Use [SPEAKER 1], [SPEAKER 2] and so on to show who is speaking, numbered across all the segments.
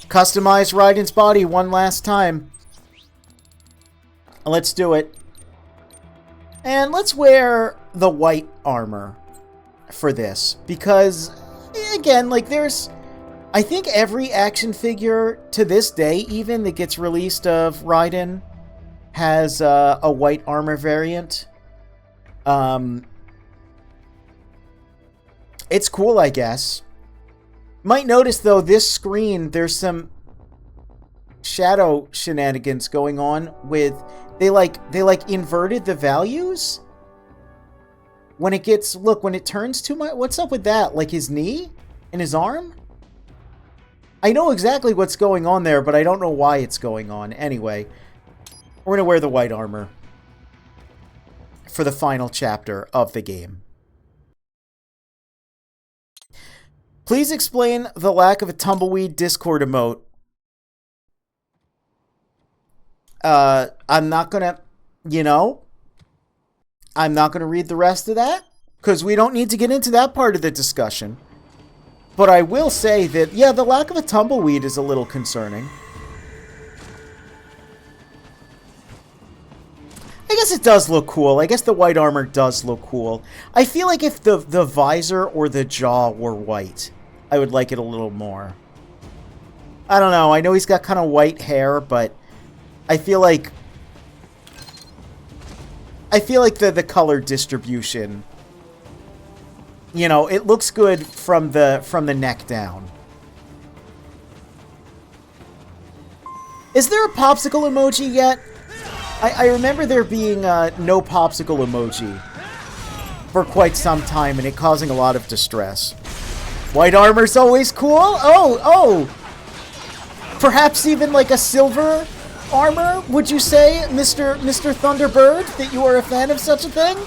[SPEAKER 1] Customize Raiden's body one last time. Let's do it. And let's wear the white armor for this. Because, again, like, there's... I think every action figure to this day, even, that gets released of Raiden has a white armor variant. It's cool, I guess. Might notice, though, this screen, there's some shadow shenanigans going on with... They inverted the values? When it gets... Look, when it turns too much... What's up with that? Like his knee? And his arm? I know exactly what's going on there, but I don't know why it's going on. Anyway, we're going to wear the white armor for the final chapter of the game. Please explain the lack of a tumbleweed Discord emote. I'm not going to, I'm not going to read the rest of that, because we don't need to get into that part of the discussion. But I will say that, yeah, the lack of a tumbleweed is a little concerning. I guess it does look cool. I guess the white armor does look cool. I feel like if the visor or the jaw were white, I would like it a little more. I don't know. I know he's got kind of white hair, but I feel like the color distribution, it looks good from the neck down. Is there a popsicle emoji yet? I remember there being no popsicle emoji for quite some time, and it causing a lot of distress. White armor's always cool? Oh! Perhaps even like a silver armor, would you say, Mr. Thunderbird, that you are a fan of such a thing?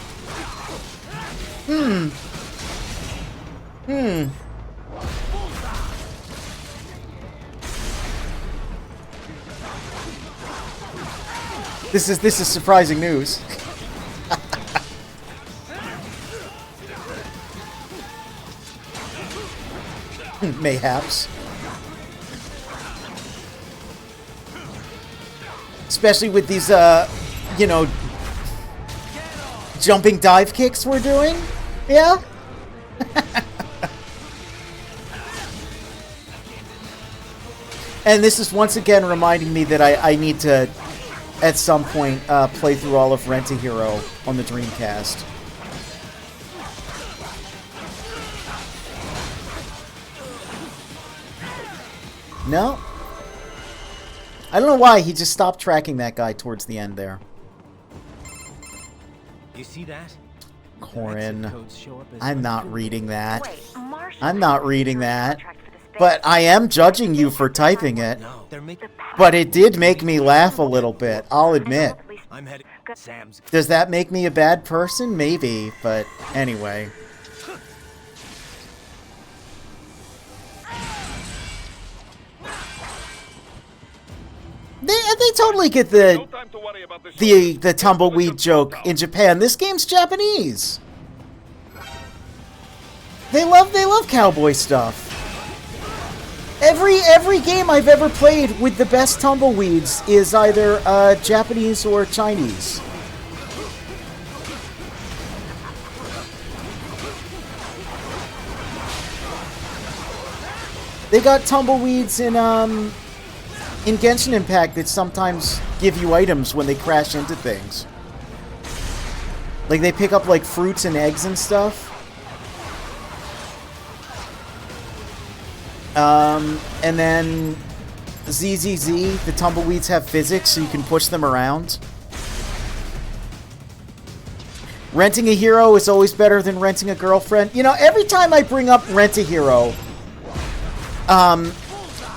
[SPEAKER 1] This is surprising news. Mayhaps. Especially with these, jumping dive kicks we're doing? Yeah? And this is once again reminding me that I need to, at some point, play through all of Rent-A-Hero on the Dreamcast. No? I don't know why, he just stopped tracking that guy towards the end there.
[SPEAKER 2] You see that?
[SPEAKER 1] Corin, I'm not reading that. I'm not reading that. But I am judging you for typing it. But it did make me laugh a little bit, I'll admit. Does that make me a bad person? Maybe, but anyway. They totally get the tumbleweed joke in Japan. This game's Japanese. They love cowboy stuff. Every game I've ever played with the best tumbleweeds is either Japanese or Chinese. They got tumbleweeds in Genshin Impact that sometimes give you items when they crash into things. Like they pick up like fruits and eggs and stuff. And then ZZZ, the tumbleweeds have physics, so you can push them around. Renting a hero is always better than renting a girlfriend. You know, every time I bring up Rent-A-Hero,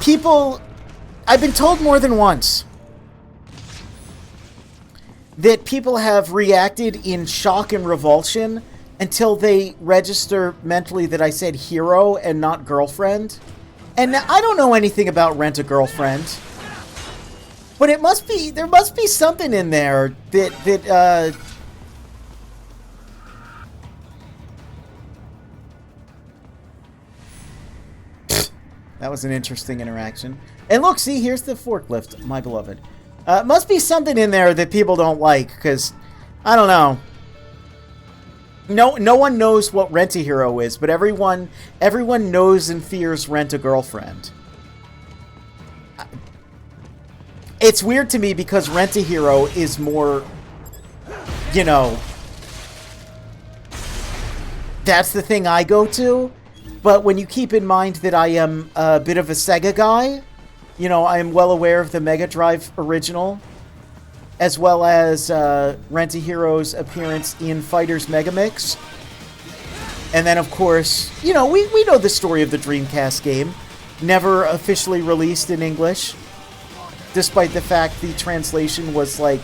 [SPEAKER 1] people... I've been told more than once that people have reacted in shock and revulsion until they register mentally that I said hero and not girlfriend. And I don't know anything about Rent-A-Girlfriend, but it must be, there must be something in there that That was an interesting interaction. And look, see, here's the forklift, my beloved. Must be something in there that people don't like, because, I don't know. No one knows what Rent-A-Hero is, but everyone knows and fears Rent-A-Girlfriend. It's weird to me because Rent-A-Hero is more, you know, that's the thing I go to. But when you keep in mind that I am a bit of a Sega guy, you know, I am well aware of the Mega Drive original, as well as Rent-A-Hero's appearance in Fighters Megamix. And then, of course, you know, we know the story of the Dreamcast game. Never officially released in English, despite the fact the translation was, like,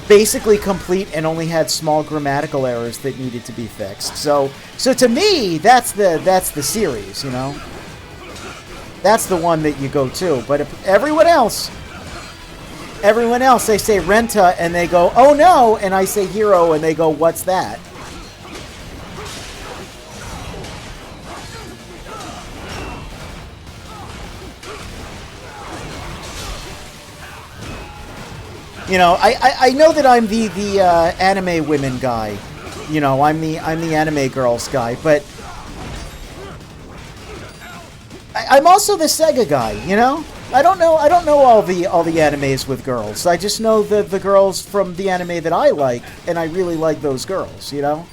[SPEAKER 1] basically complete and only had small grammatical errors that needed to be fixed. So to me, that's the series, you know? That's the one that you go to. But if everyone else, they say Renta, and they go, oh no, and I say Hero, and they go, what's that? You know, I know that I'm the anime women guy. You know, I'm the anime girls guy, but I'm also the Sega guy, you know? I don't know all the animes with girls. I just know the girls from the anime that I like, and I really like those girls, you know?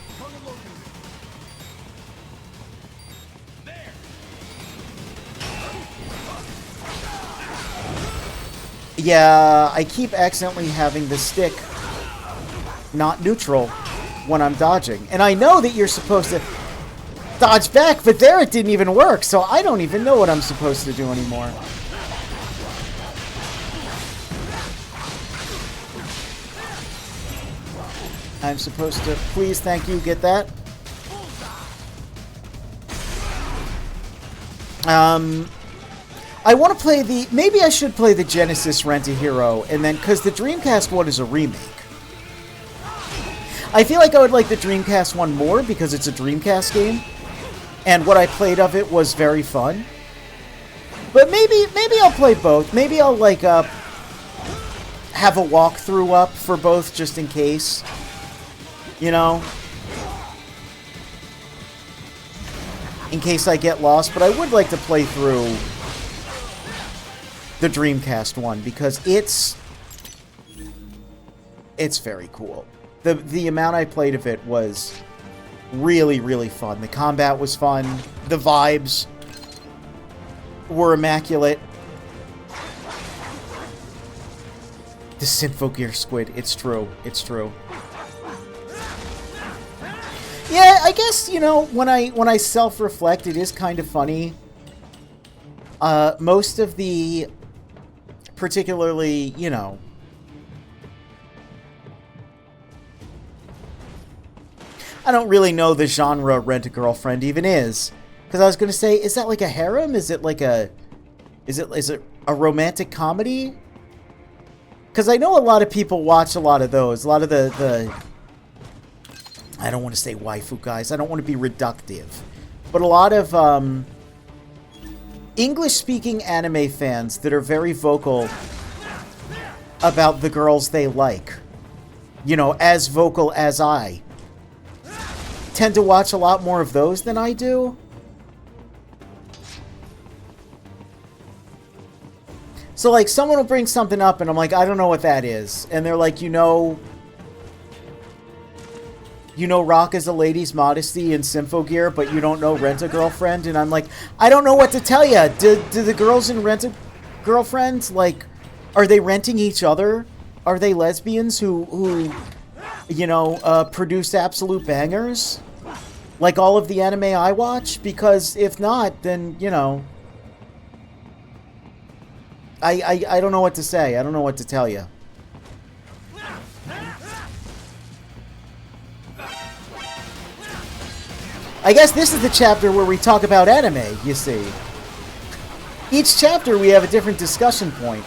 [SPEAKER 1] Yeah, I keep accidentally having the stick not neutral when I'm dodging. And I know that you're supposed to dodge back, but there it didn't even work, so I don't even know what I'm supposed to do anymore. I'm supposed to, please, thank you, get that. I want to play the... Maybe I should play the Genesis Rent-A-Hero, and then... Because the Dreamcast one is a remake. I feel like I would like the Dreamcast one more, because it's a Dreamcast game. And what I played of it was very fun. But maybe I'll play both. Maybe I'll, like, have a walkthrough up for both, just in case. You know? In case I get lost. But I would like to play through the Dreamcast one, because it's very cool. The amount I played of it was really, really fun. The combat was fun. The vibes were immaculate. The Symphogear squid. It's true. It's true. Yeah, I guess, you know, when I self-reflect, it is kind of funny. Most of the... Particularly, you know... I don't really know the genre Rent-A-Girlfriend even is. Because I was going to say, is that like a harem? Is it like a... Is it a romantic comedy? Because I know a lot of people watch a lot of those. A lot of the... I don't want to say waifu guys. I don't want to be reductive. But a lot of... English-speaking anime fans that are very vocal about the girls they like, you know, as vocal as I, tend to watch a lot more of those than I do. So, like, someone will bring something up, and I'm like, I don't know what that is. And they're like, you know, Rock is a Lady's Modesty in Symphogear, but you don't know Rent-A-Girlfriend? And I'm like, I don't know what to tell you. Do the girls in Rent-A-Girlfriend, like, are they renting each other? Are they lesbians who you know, produce absolute bangers? Like all of the anime I watch? Because if not, then, you know, I don't know what to say. I don't know what to tell you. I guess this is the chapter where we talk about anime, you see. Each chapter we have a different discussion point.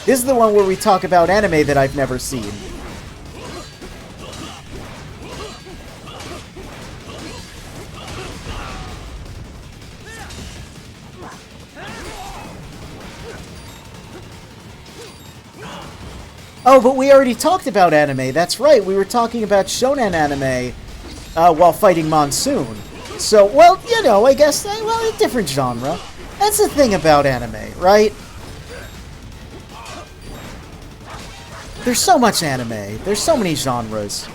[SPEAKER 1] This is the one where we talk about anime that I've never seen. Oh, but we already talked about anime. That's right. We were talking about shonen anime while fighting Monsoon. So, well, you know, I guess, well, a different genre. That's the thing about anime, right? There's so much anime. There's so many genres.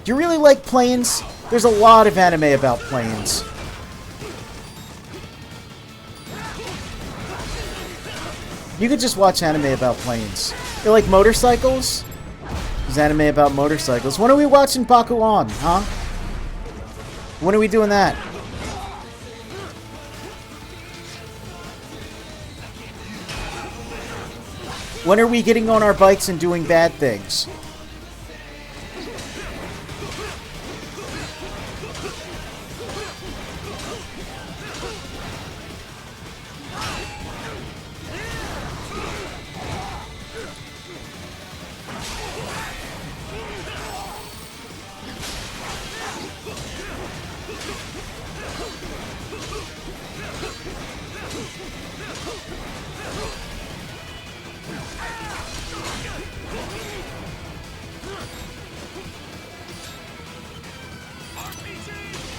[SPEAKER 1] Do you really like planes? There's a lot of anime about planes. You could just watch anime about planes. You like motorcycles? There's anime about motorcycles. When are we watching Bakuan, huh? When are we doing that? When are we getting on our bikes and doing bad things?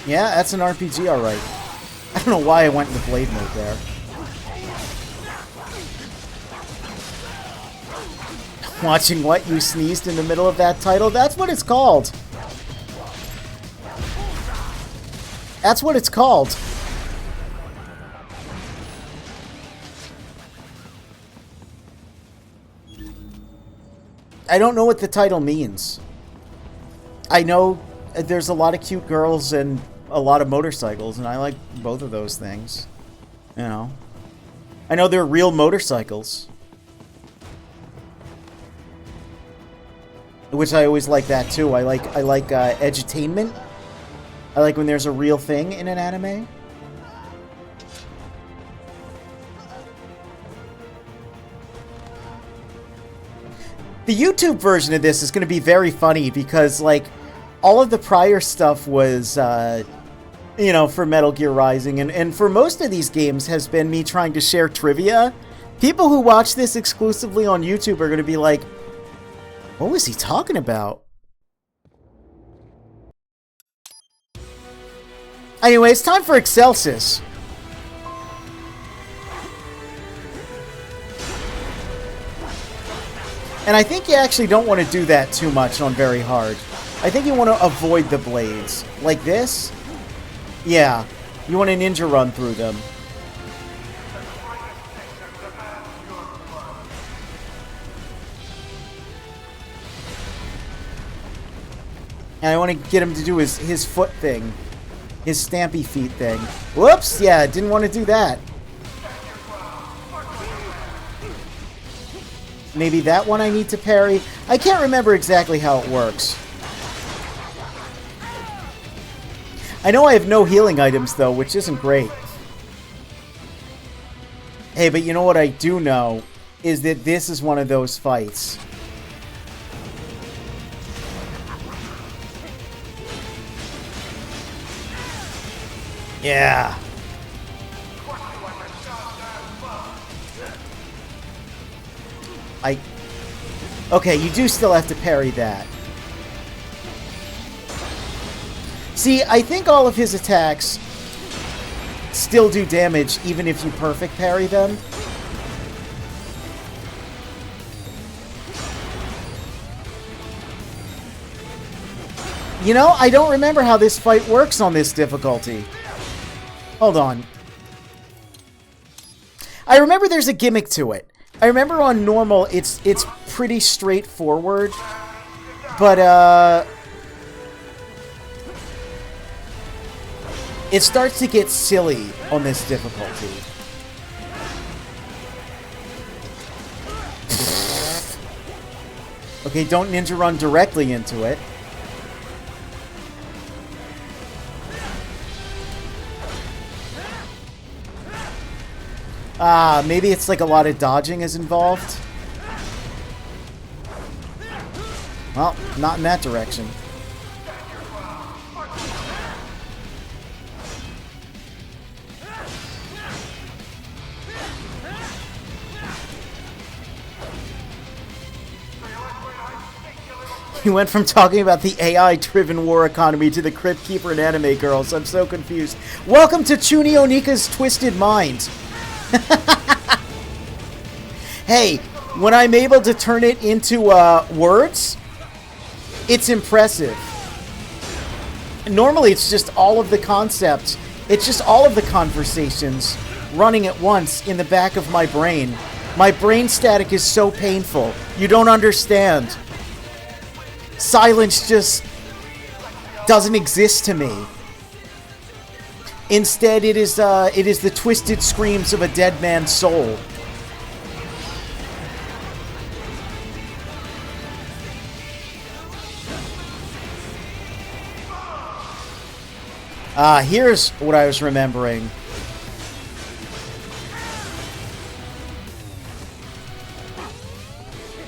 [SPEAKER 1] Yeah, that's an RPG, alright. I don't know why I went into blade mode there. Watching what? You sneezed in the middle of that title? That's what it's called. That's what it's called. I don't know what the title means. I know there's a lot of cute girls and a lot of motorcycles, and I like both of those things. You know. I know they're real motorcycles. Which I always like that too. I like edutainment. I like when there's a real thing in an anime. The YouTube version of this is going to be very funny because, like, all of the prior stuff was, you know, for Metal Gear Rising, and for most of these games has been me trying to share trivia. People who watch this exclusively on YouTube are going to be like, what was he talking about? Anyway, it's time for Excelsis. And I think you actually don't want to do that too much on very hard. I think you want to avoid the blades. Like this? Yeah. You want a ninja run through them. And I want to get him to do his foot thing. His stampy feet thing. Whoops! Yeah, didn't want to do that. Maybe that one I need to parry. I can't remember exactly how it works. I know I have no healing items, though, which isn't great. Hey, but you know what I do know? Is that this is one of those fights. Yeah. Okay, you do still have to parry that. See, I think all of his attacks still do damage even if you perfect parry them. You know, I don't remember how this fight works on this difficulty. Hold on. I remember there's a gimmick to it. I remember on normal, it's pretty straightforward, but it starts to get silly on this difficulty. Okay, don't ninja run directly into it. Maybe it's like a lot of dodging is involved. Well, not in that direction. He went from talking about the AI-driven war economy to the Crypt Keeper and anime girls. I'm so confused. Welcome to Chuni Onika's Twisted Mind. Hey, when I'm able to turn it into words, it's impressive. Normally, it's just all of the concepts. It's just all of the conversations running at once in the back of my brain. My brain static is so painful. You don't understand. Silence just doesn't exist to me. Instead, it is the twisted screams of a dead man's soul. Here's what I was remembering.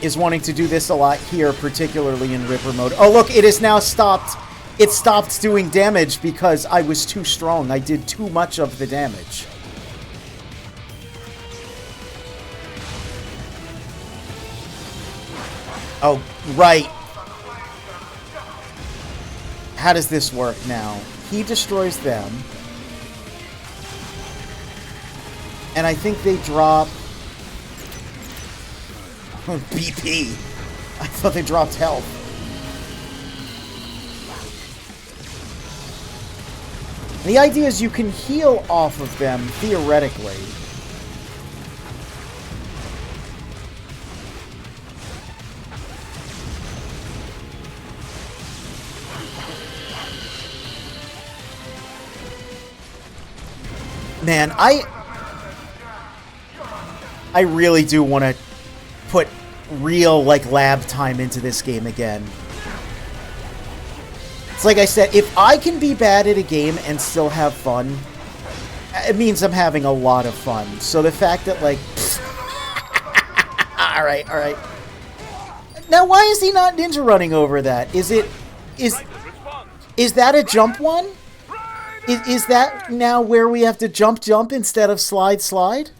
[SPEAKER 1] Is wanting to do this a lot here, particularly in Ripper mode. Oh, look, it has now stopped. It stopped doing damage because I was too strong. I did too much of the damage. Oh, right. How does this work now? He destroys them. And I think they drop... BP. I thought they dropped health. The idea is you can heal off of them, theoretically. Man, I really do want to put real, like, lab time into this game again. It's like I said, if I can be bad at a game and still have fun, it means I'm having a lot of fun. So the fact that, like... Alright, alright. Now, why is he not ninja running over that? Is that a jump one? Is that now where we have to jump instead of slide?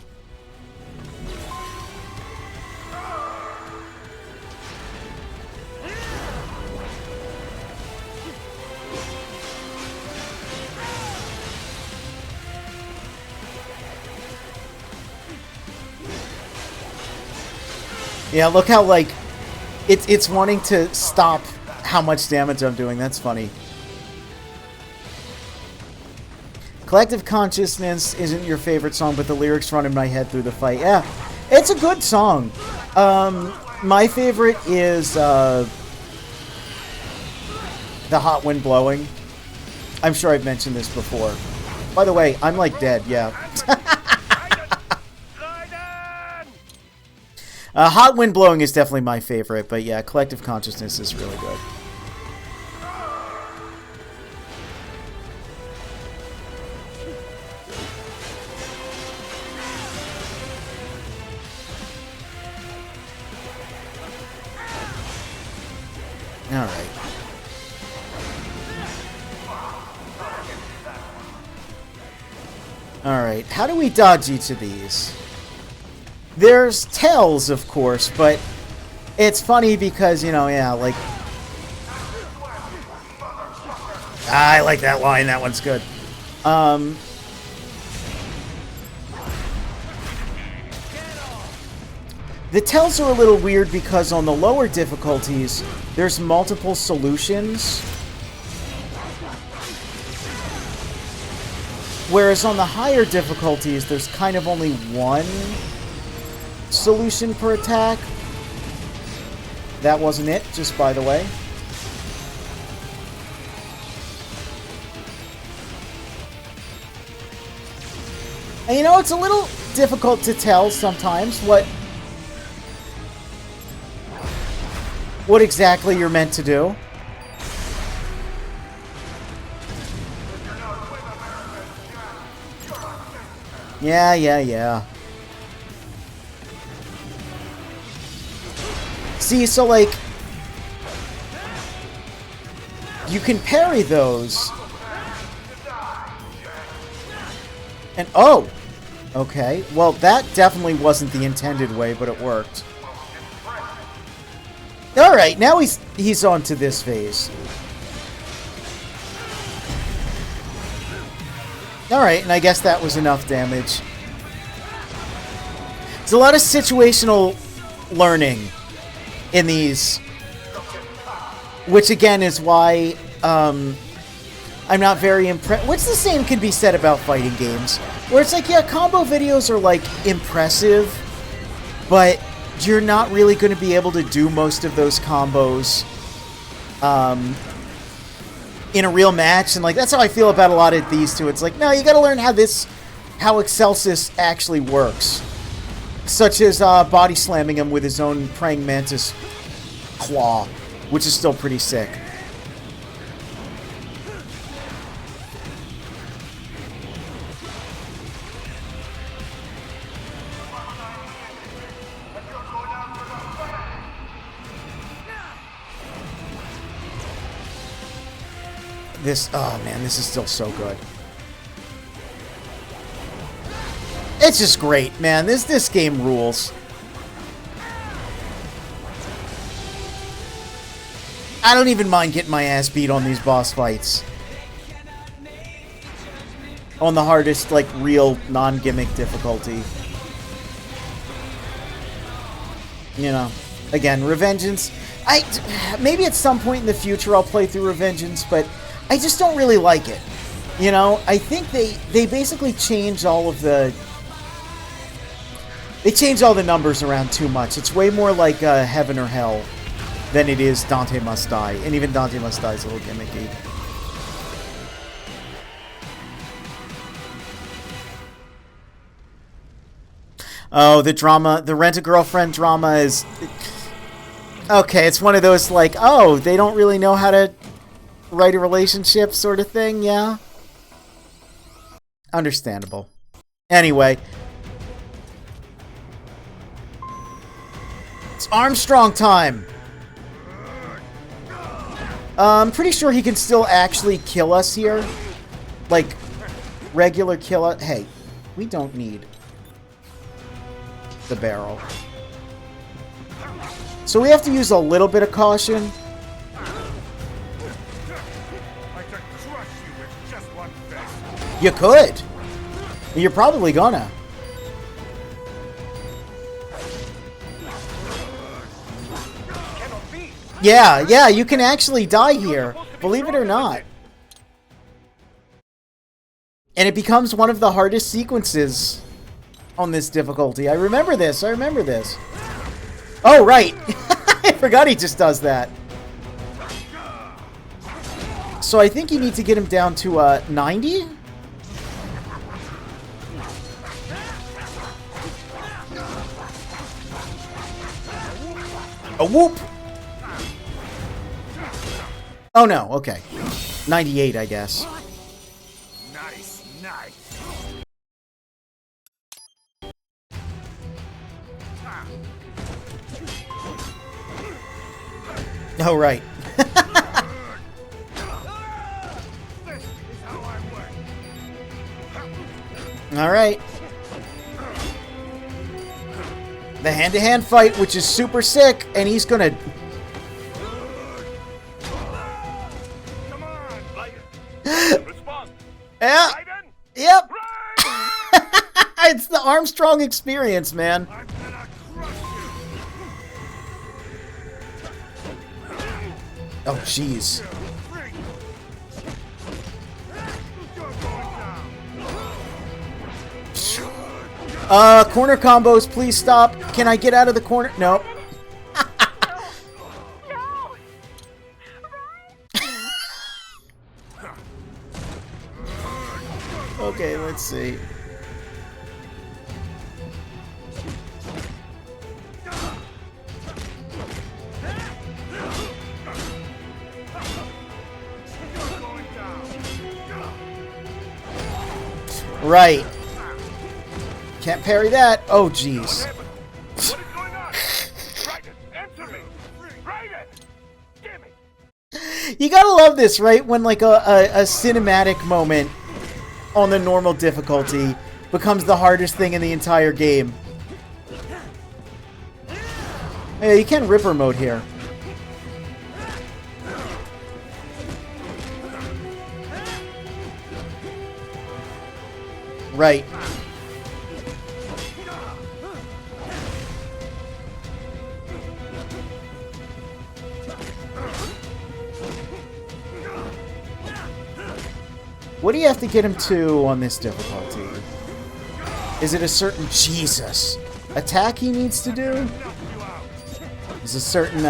[SPEAKER 1] Yeah, look how, like, it's wanting to stop how much damage I'm doing. That's funny. Collective Consciousness isn't your favorite song, but the lyrics run in my head through the fight. Yeah, it's a good song. My favorite is The Hot Wind Blowing. I'm sure I've mentioned this before. By the way, I'm like dead, yeah. Hot Wind Blowing is definitely my favorite, but yeah, Collective Consciousness is really good. Alright. Alright, how do we dodge each of these? There's tells, of course, but it's funny because, you know, yeah, like... I like that line, that one's good. The tells are a little weird because on the lower difficulties, there's multiple solutions. Whereas on the higher difficulties, there's kind of only one solution per attack. That wasn't it, just by the way. And you know, it's a little difficult to tell sometimes what exactly you're meant to do. Yeah. See, so like, you can parry those. And, oh! Okay, well, that definitely wasn't the intended way, but it worked. Alright, now he's on to this phase. Alright, and I guess that was enough damage. There's a lot of situational learning in these. Which, again, is why I'm not very impressed. Which the same can be said about fighting games. Where it's like, yeah, combo videos are, like, impressive. But you're not really going to be able to do most of those combos in a real match. And, like, that's how I feel about a lot of these two. It's like, no, you got to learn how Excelsis actually works. Such as body slamming him with his own praying mantis claw, which is still pretty sick. Oh man, this is still so good. It's just great, man. This game rules. I don't even mind getting my ass beat on these boss fights. On the hardest, like, real non-gimmick difficulty. You know, again, Revengeance. Maybe at some point in the future I'll play through Revengeance, but I just don't really like it. You know, I think they basically changed all of the... They changed all the numbers around too much. It's way more like Heaven or Hell than it is Dante Must Die. And even Dante Must Die is a little gimmicky. Oh, the drama, the Rent-A-Girlfriend drama is... Okay, it's one of those like, oh, they don't really know how to write a relationship sort of thing, yeah? Understandable. Anyway. It's Armstrong time! I'm pretty sure he can still actually kill us here. Like, regular kill us. Hey, we don't need the barrel. So we have to use a little bit of caution. You could. You're probably gonna. Yeah, you can actually die here, believe it or not. And it becomes one of the hardest sequences on this difficulty. I remember this. Oh, right. I forgot he just does that. So I think you need to get him down to 90? A whoop! Oh no, okay. 98, I guess.
[SPEAKER 2] Nice.
[SPEAKER 1] Oh, right. Alright. The hand-to-hand fight, which is super sick, and he's gonna... Yeah. Yep. It's the Armstrong experience, man. Oh, jeez. Corner combos, please stop. Can I get out of the corner? No. Okay, let's see. Right. Can't parry that. Oh, jeez. You gotta love this, right? When, like, a cinematic moment on the normal difficulty becomes the hardest thing in the entire game. Hey, you can Ripper mode here. Right. What do you have to get him to on this difficulty? Is it a certain Jesus attack he needs to do? Is a certain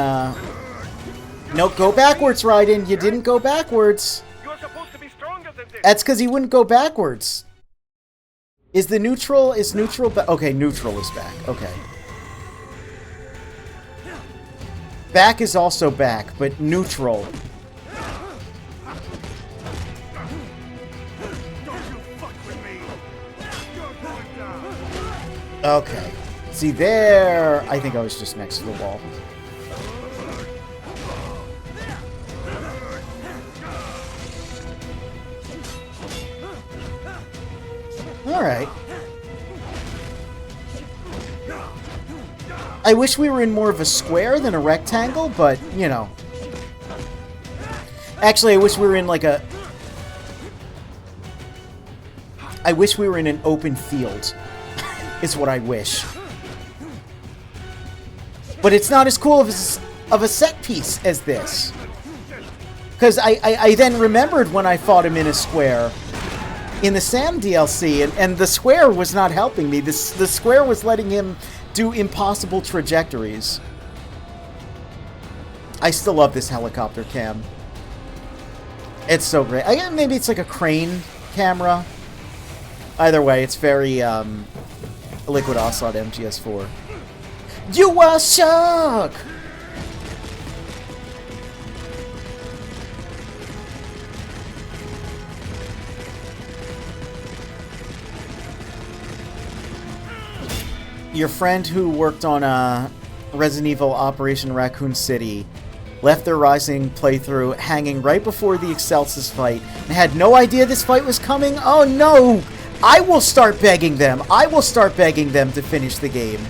[SPEAKER 1] no, go backwards, Raiden. You didn't go backwards.
[SPEAKER 2] You're supposed to be stronger than this.
[SPEAKER 1] That's because he wouldn't go backwards. Is neutral back? Okay, neutral is back. Okay. Back is also back, but neutral. Okay. See there, I think I was just next to the wall. Alright. I wish we were in more of a square than a rectangle, but, you know. Actually, I wish we were in like a... I wish we were in an open field. Is what I wish. But it's not as cool of a set piece as this. Because I then remembered when I fought him in a square in the Sam DLC, and the square was not helping me. The square was letting him do impossible trajectories. I still love this helicopter cam. It's so great. Maybe it's like a crane camera. Either way, it's very Liquid Ocelot MGS4. You are shook! Your friend who worked on Resident Evil Operation Raccoon City left their Rising playthrough hanging right before the Excelsis fight and had no idea this fight was coming? Oh no! I will start begging them. I will start begging them to finish the game.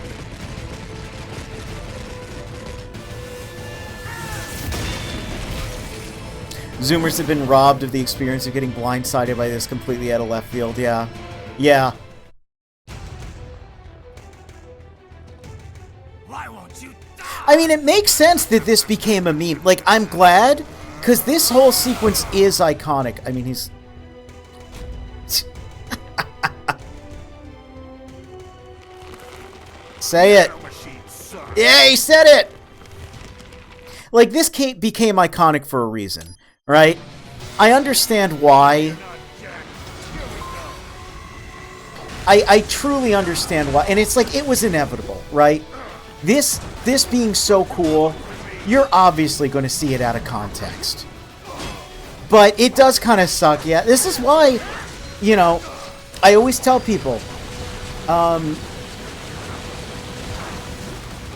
[SPEAKER 1] Zoomers have been robbed of the experience of getting blindsided by this completely out of left field. Yeah. Yeah.
[SPEAKER 2] Why won't you die?
[SPEAKER 1] I mean, it makes sense that this became a meme. Like, I'm glad, because this whole sequence is iconic. I mean, he's... Say it. Yeah, he said it! Like, this became iconic for a reason, right? I understand why. I truly understand why. And it's like, it was inevitable, right? This being so cool, you're obviously going to see it out of context. But it does kind of suck, yeah. This is why, you know, I always tell people,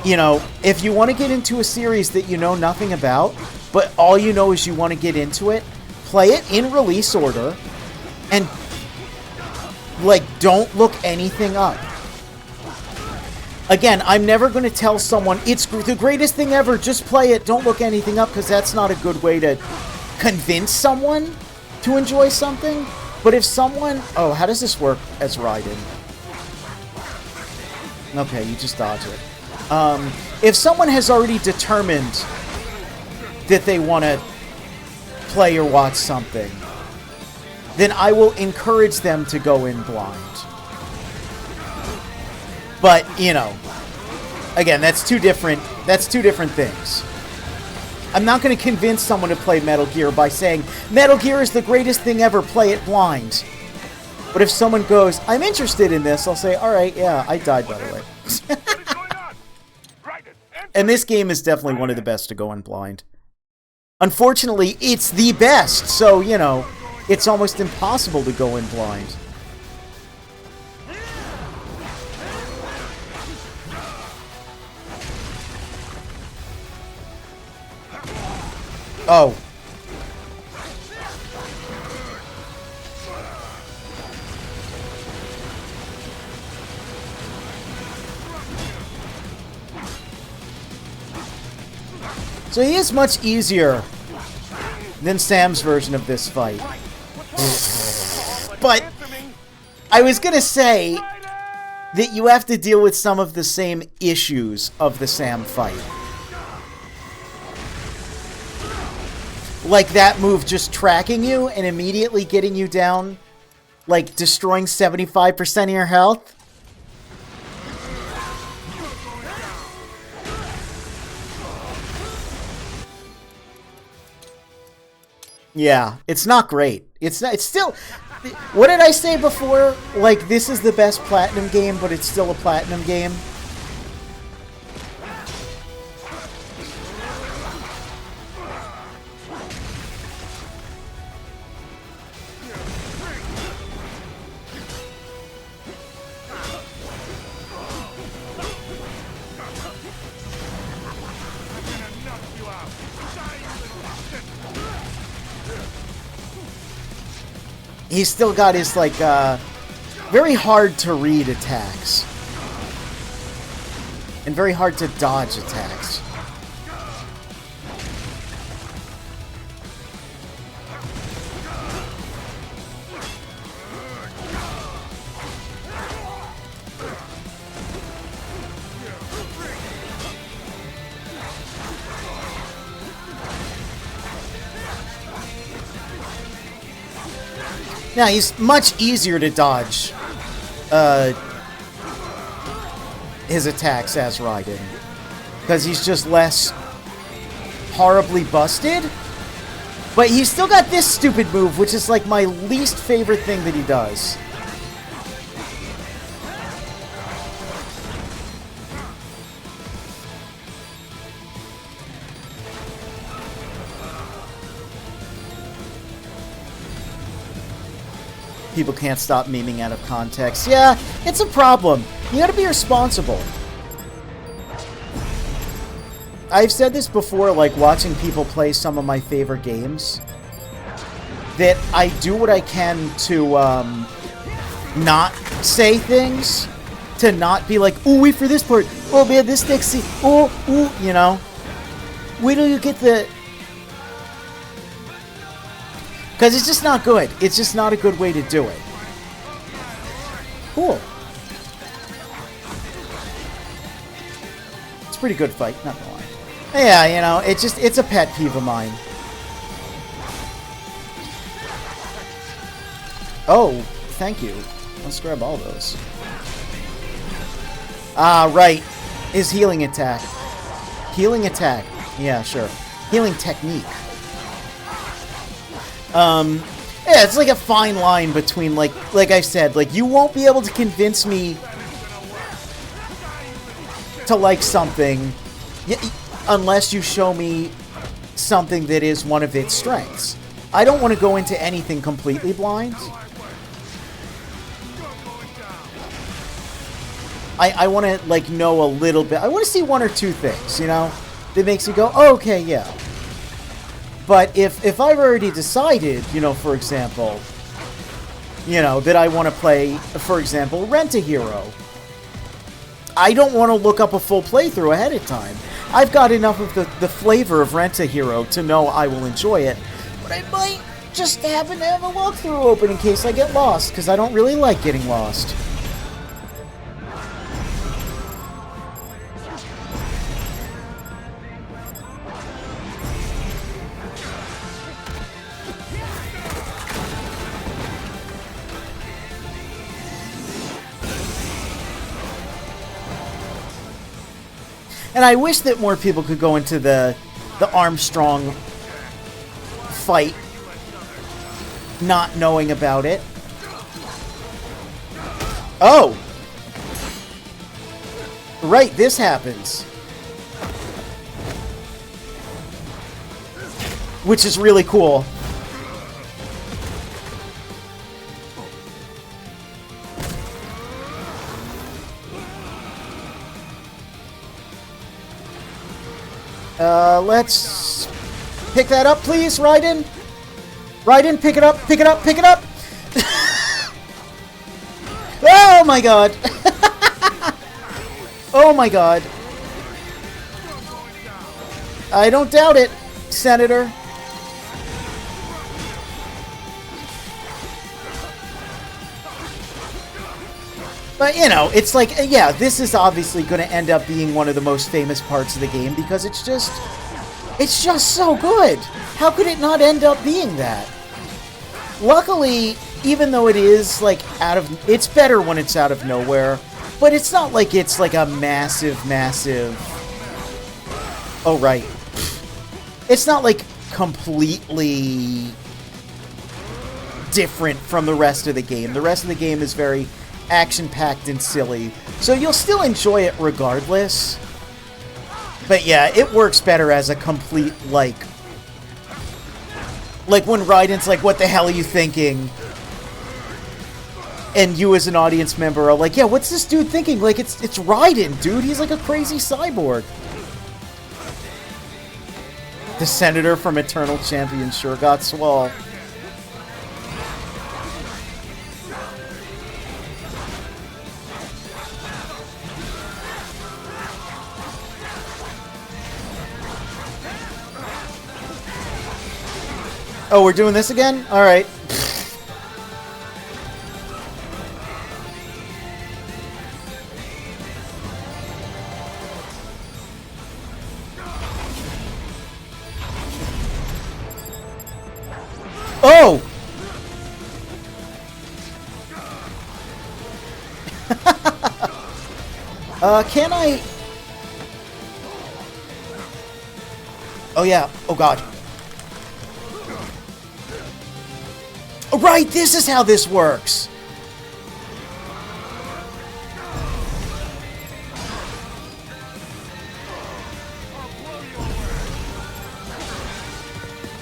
[SPEAKER 1] you know, if you want to get into a series that you know nothing about, but all you know is you want to get into it, play it in release order, and, like, don't look anything up. Again, I'm never going to tell someone, it's the greatest thing ever, just play it, don't look anything up, because that's not a good way to convince someone to enjoy something. But if someone... Oh, how does this work as Raiden? Okay, you just dodge it. If someone has already determined that they want to play or watch something, then I will encourage them to go in blind. But, you know, again, that's two different things. I'm not going to convince someone to play Metal Gear by saying, Metal Gear is the greatest thing ever, play it blind. But if someone goes, I'm interested in this, I'll say, alright, yeah, I died, by the way. And this game is definitely one of the best to go in blind. Unfortunately, it's the best, so, you know, it's almost impossible to go in blind. Oh. So he is much easier than Sam's version of this fight. But I was gonna say that you have to deal with some of the same issues of the Sam fight. Like that move just tracking you and immediately getting you down, like destroying 75% of your health. Yeah, it's not great. It's still... What did I say before? Like, this is the best Platinum game, but it's still a Platinum game? He's still got his, like, very hard to read attacks. And very hard to dodge attacks. Now, he's much easier to dodge his attacks as Raiden. Because he's just less horribly busted. But he's still got this stupid move, which is like my least favorite thing that he does. People can't stop memeing out of context. Yeah, it's a problem. You gotta be responsible. I've said this before, like watching people play some of my favorite games, that I do what I can to not say things, to not be like, oh, wait for this part, oh man, this next scene, oh, you know. Wait till you get the... Because it's just not good. It's just not a good way to do it. Cool. It's a pretty good fight, not gonna lie. Yeah, you know, it's a pet peeve of mine. Oh, thank you. Let's grab all those. Ah, right. His healing attack. Healing attack. Yeah, sure. Healing technique. Yeah, it's like a fine line between, like I said, like, you won't be able to convince me to like something unless you show me something that is one of its strengths. I don't want to go into anything completely blind. I want to, like, know a little bit. I want to see one or two things, you know, that makes me go, oh, okay, yeah. But if I've already decided, you know, for example, you know, that I want to play, for example, Rent-A-Hero, I don't want to look up a full playthrough ahead of time. I've got enough of the flavor of Rent-A-Hero to know I will enjoy it, but I might just happen to have a walkthrough open in case I get lost, because I don't really like getting lost. And I wish that more people could go into the Armstrong fight not knowing about it. Oh! Right, this happens. Which is really cool. Let's pick that up, please, Raiden. Raiden, pick it up, pick it up, pick it up. Oh my god. Oh my god. I don't doubt it, Senator. But, you know, it's like, yeah, this is obviously going to end up being one of the most famous parts of the game because it's just so good. How could it not end up being that? Luckily, even though it is, like, it's better when it's out of nowhere, but it's not like it's, like, a massive... Oh, right. It's not, like, completely different from the rest of the game. The rest of the game is very action-packed and silly, so you'll still enjoy it regardless. But yeah, it works better as a complete, like when Raiden's like, what the hell are you thinking? And you as an audience member are like, yeah, what's this dude thinking? Like, it's Raiden, dude. He's like a crazy cyborg. The senator from Eternal Champion sure got swole. Oh, we're doing this again? Alright. Oh! Can I... Oh, yeah. Oh, God. Right, this is how this works.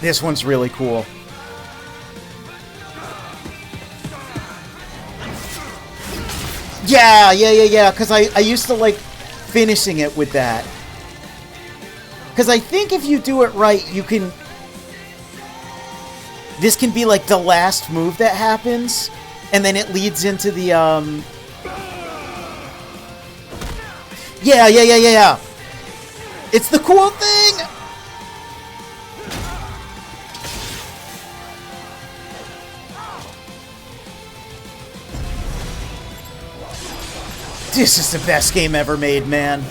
[SPEAKER 1] This one's really cool. Yeah, because I used to like finishing it with that. Because I think if you do it right, you can... This can be like the last move that happens, and then it leads into the, Yeah. It's the cool thing! This is the best game ever made, man.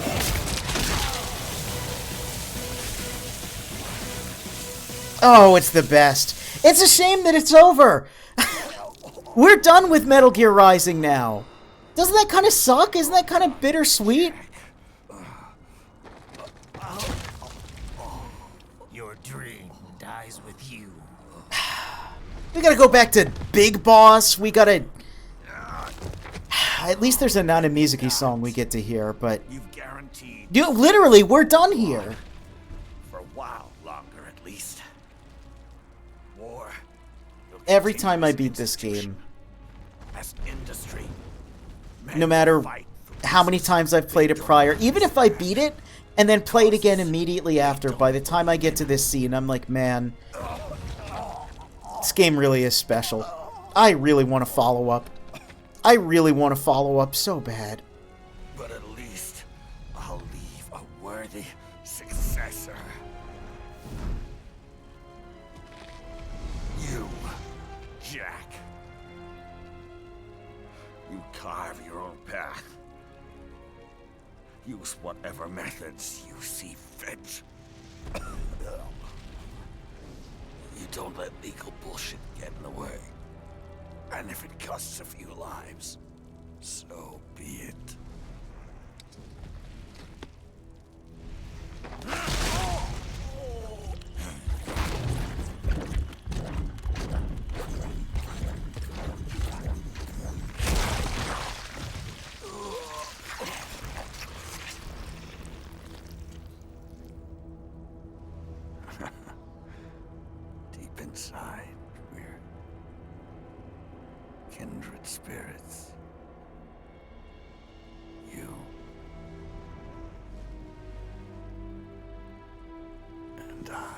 [SPEAKER 1] Oh, it's the best. It's a shame that it's over. We're done with Metal Gear Rising now. Doesn't that kind of suck? Isn't that kind of bittersweet?
[SPEAKER 2] Your dream dies with you.
[SPEAKER 1] We gotta go back to Big Boss. We gotta... At least there's a Nana Mizuki song we get to hear, but...
[SPEAKER 2] You've guaranteed...
[SPEAKER 1] Literally, we're done here.
[SPEAKER 2] For a while longer, at least. War.
[SPEAKER 1] Every time I beat this game,
[SPEAKER 2] As industry.
[SPEAKER 1] no matter how many times I've played it prior, even if I beat it and then play it again immediately after, by the time I get to this scene, I'm like, man, this game really is special. I really want to follow up. I really want to follow up so bad.
[SPEAKER 2] But at least I'll leave a worthy successor. You, Jack. You carve your own path. Use whatever methods you see fit. You don't let legal bullshit get in the way. And if it costs a few lives, so be it. Deep inside, we're kindred spirits. You and I.